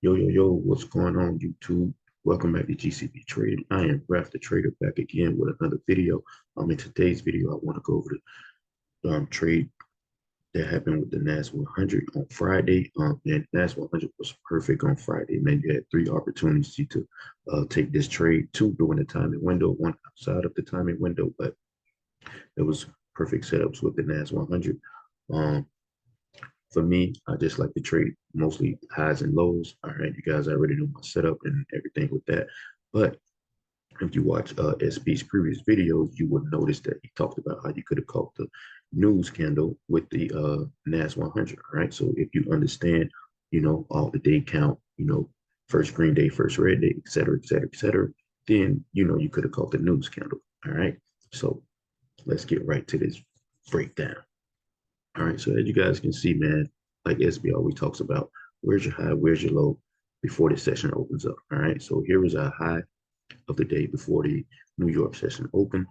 Yo, what's going on, YouTube? Welcome back to GCB Trading. I am Ralphdatrader back again with another video. In today's video, I want to go over the trade that happened with the NAS100 on Friday. And NAS100 was perfect on Friday. Man, you had three opportunities to take this trade, two during the timing window, one outside of the timing window, but it was perfect setups with the NAS100. Um, For me, I just like to trade mostly highs and lows. All right, you guys already know my setup and everything with that. But if you watch SB's previous videos, you would notice that he talked about how you could have caught the news candle with the NAS 100. All right, so if you understand, all the day count, first green day, first red day, et cetera, et cetera, et cetera, then you could have caught the news candle. All right, so let's get right to this breakdown. All right, so as you guys can see, man, like SB always talks about, where's your high, where's your low before the session opens up. All right, so here is our high of the day before the New York session opened.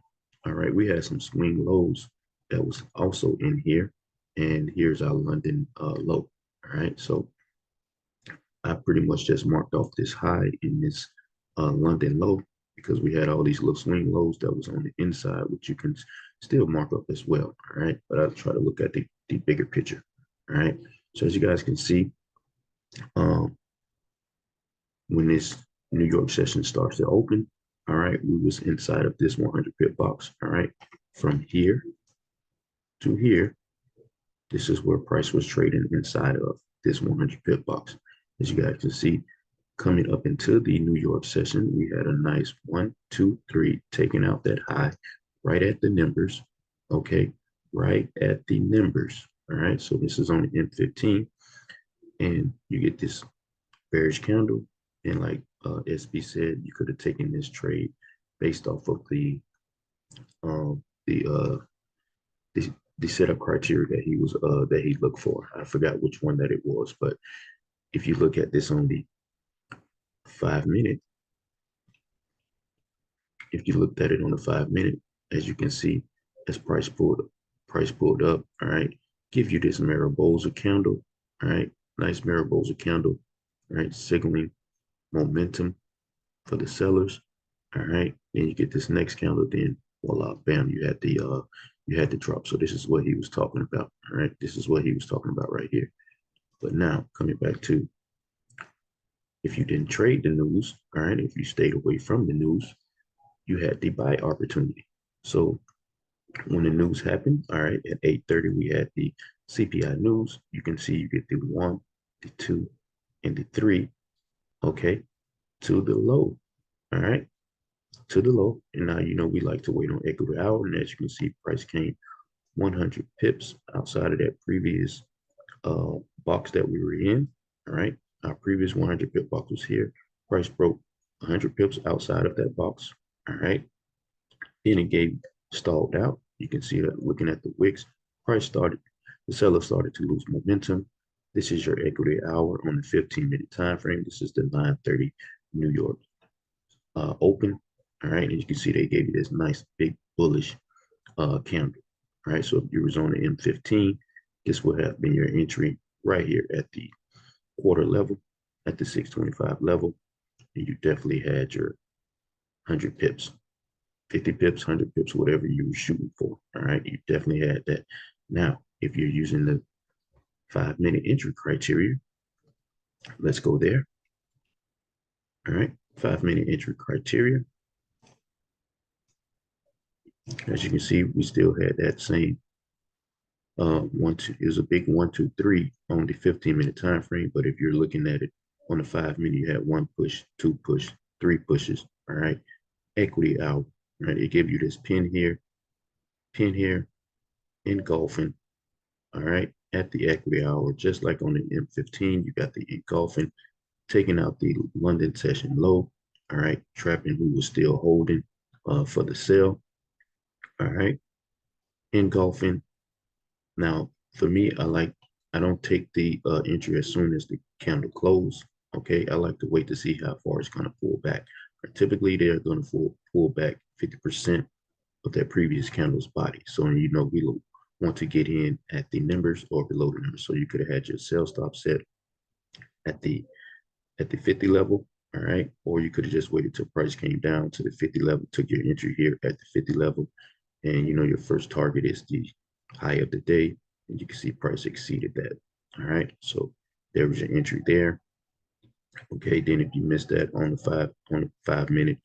All right, we had some swing lows that was also in here, and here's our London low. All right, so I pretty much just marked off this high in this London low because we had all these little swing lows that was on the inside, which you can still mark up as well. All right. But I'll try to look at the bigger picture. All right. So as you guys can see, um, when this New York session starts to open, all right, we was inside of this 100 pip box. All right. From here to here, this is where price was trading inside of this 100 pip box. As you guys can see, coming up into the New York session, we had a nice 1, 2, 3, taking out that high right at the numbers. Okay, right at the numbers. All right, so this is on the M15, and you get this bearish candle. And like SB said, you could have taken this trade based off of um the uh the the setup criteria that he looked for. I forgot which one that it was, but if you look at this on the 5 minute, if you looked at it on the 5 minute, as you can see, as price pulled up, all right, give you this Mariposa candle, all right, nice Mariposa candle, all right, signaling momentum for the sellers, all right. Then you get this next candle, then voila, bam, you had the drop. So this is what he was talking about, all right. This is what he was talking about right here. But now coming back to, if you didn't trade the news, all right, if you stayed away from the news, you had the buy opportunity. So when the news happened, all right, at 8:30, we had the CPI news. You can see you get the one, the two, and the three, okay, to the low, all right, to the low. And now, we like to wait on equity hour. And as you can see, price came 100 pips outside of that previous box that we were in, all right. Our previous 100 pip box was here. Price broke 100 pips outside of that box, all right. Then it gave stalled out. You can see that looking at the wicks, the seller started to lose momentum. This is your equity hour on the 15-minute time frame. This is the 9:30 New York open. All right, and you can see they gave you this nice big bullish candle. All right, so if you was on the M15, this would have been your entry right here at the quarter level, at the 625 level, and you definitely had your 100 pips. 50 pips, 100 pips, whatever you were shooting for. All right. You definitely had that. Now, if you're using the 5 minute entry criteria, let's go there. All right. 5 minute entry criteria. As you can see, we still had that same one, two. It was a big 1, 2, 3 on the 15-minute time frame. But if you're looking at it on the 5 minute, you had one push, two push, three pushes. All right. Equity out. Right. It gave you this pin here, engulfing. All right. At the equity hour, just like on the M15, you got the engulfing, taking out the London session low. All right. Trapping who was still holding for the sell. All right. Engulfing. Now, for me, I don't take the entry as soon as the candle close. Okay. I like to wait to see how far it's going to pull back. Typically, they're going to pull back 50% of their previous candle's body. So, we want to get in at the numbers or below the numbers. So you could have had your sell stop set at the at the 50 level, all right? Or you could have just waited till price came down to the 50 level, took your entry here at the 50 level, and you know your first target is the high of the day, and you can see price exceeded that, all right? So there was your entry there. Okay, then if you missed that on the 5 minute,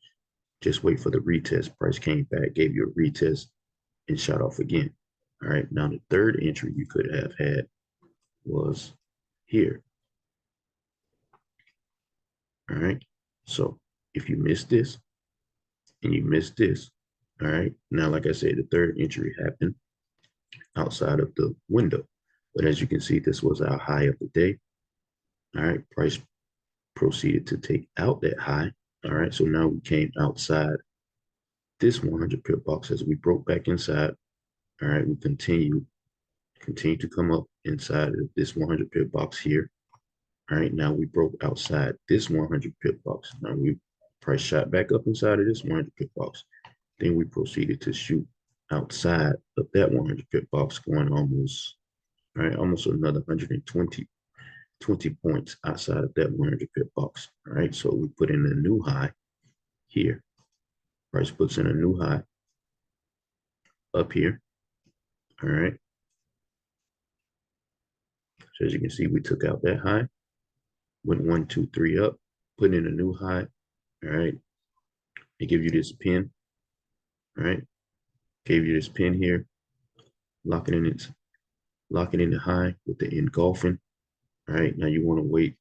just wait for the retest. Price came back, gave you a retest, and shot off again. All right, now the third entry you could have had was here. All right, so if you missed this and you missed this, all right, now like I said, the third entry happened outside of the window. But as you can see, this was our high of the day. All right, price proceeded to take out that high. All right, so now we came outside this 100 pip box as we broke back inside. All right, we continue to come up inside of this 100 pip box here. All right, now we broke outside this 100 pip box. Now we price shot back up inside of this 100 pip box. Then we proceeded to shoot outside of that 100 pip box, going almost, all right, almost another 120 points outside of that 100 pip box. All right, so we put in a new high here. Price puts in a new high up here. All right. So as you can see, we took out that high, went 1, 2, 3 up, put in a new high. All right. They give you this pin. All right. Gave you this pin here. Lock it in the high with the engulfing. All right. Now you want to wait.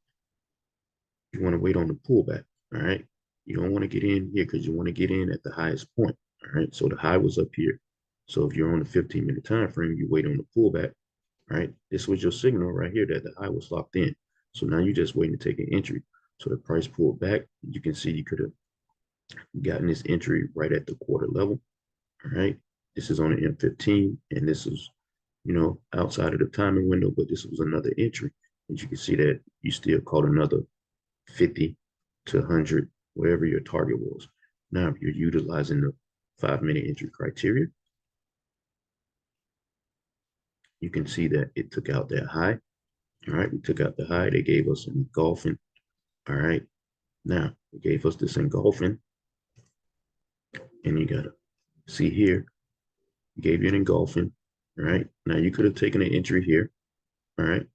You want to wait on the pullback. All right. You don't want to get in here because you want to get in at the highest point. All right. So the high was up here. So if you're on the 15-minute time frame, you wait on the pullback. All right. This was your signal right here that the high was locked in. So now you're just waiting to take an entry. So the price pulled back. You can see you could have gotten this entry right at the quarter level. All right. This is on the M15, and this is, you know, outside of the timing window, but this was another entry. And you can see that you still caught another 50 to 100, wherever your target was. Now, if you're utilizing the 5-minute entry criteria, you can see that it took out that high. All right, we took out the high. They gave us an engulfing. All right, now they gave us this engulfing, and you gotta see here, gave you an engulfing. All right, now you could have taken an entry here. All right,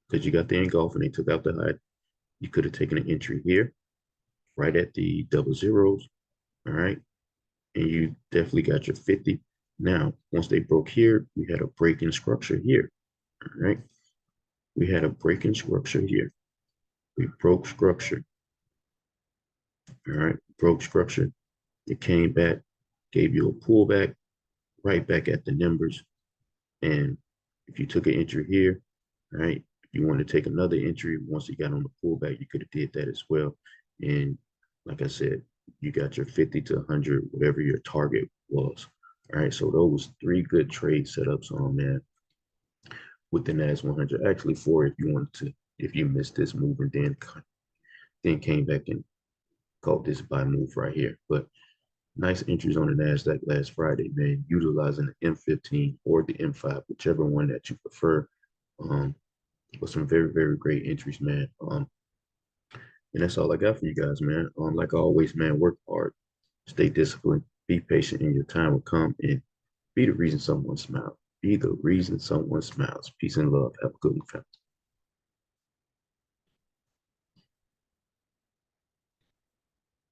because you got the engulfing. They took out the high. You could have taken an entry here, right at the double zeros. All right, and you definitely got your 50. Now, once they broke here, we had a break in structure here. All right, we had a break in structure here. We broke structure. All right, broke structure. It came back, gave you a pullback, right back at the numbers. And if you took an entry here, right, if you want to take another entry once you got on the pullback, you could have did that as well. And like I said, you got your 50 to 100, whatever your target was. All right, so those 3 good trade setups on there with the NAS100. Actually, 4 if you wanted to, if you missed this move and then came back and caught this buy move right here. But nice entries on the NASDAQ last Friday, man, utilizing the M15 or the M5, whichever one that you prefer. With some very, very great entries, man. And that's all I got for you guys, man. Like always, man, work hard, stay disciplined, be patient, and your time will come, and be the reason someone smiles. Be the reason someone smiles. Peace and love. Have a good one, family.